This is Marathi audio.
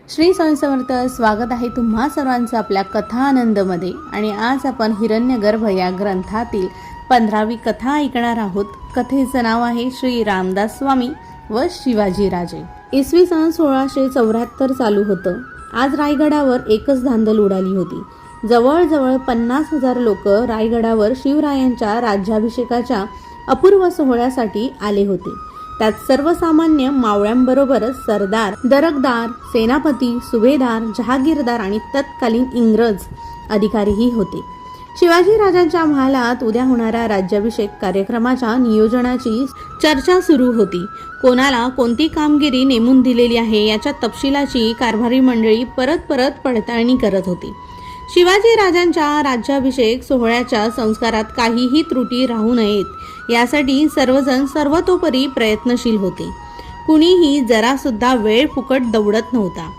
श्री स्वामी समर्थ. स्वागत आहे तुम्हा सर्वांचं आपल्या कथा आनंदमध्ये. आणि आज आपण हिरण्यगर्भ या ग्रंथातील 15वी कथा ऐकणार आहोत. कथेचं नाव आहे श्री रामदास स्वामी व शिवाजी राजे. इसवी सन 1674 चालू होतं. आज रायगडावर एकच धांदल उडाली होती. जवळजवळ 50,000 लोक रायगडावर शिवरायांच्या राज्याभिषेकाच्या अपूर्व सोहळ्यासाठी आले होते. त्यात सर्वसामान्य मावळ्यांबरोबरच सरदार, दरकदार, सेनापती, सुभेदार, जहागीरदार आणि तत्कालीन इंग्रज अधिकारीही होते. शिवाजी राजांच्या महालात उद्या होणाऱ्या राज्याभिषेक कार्यक्रमाच्या नियोजनाची चर्चा सुरू होती. कोणाला कोणती कामगिरी नेमून दिलेली आहे याच्या तपशिलाची कारभारी मंडळी परत पडताळणी करत होती. शिवाजी राजांच्या राज्याभिषेक सोहळ्याच्या संस्कारात काहीही त्रुटी राहू नयेत यासाठी सर्वजण सर्वतोपरी प्रयत्नशील होते. कुणीही जरा सुद्धा वेळ फुकट दौडत नव्हता.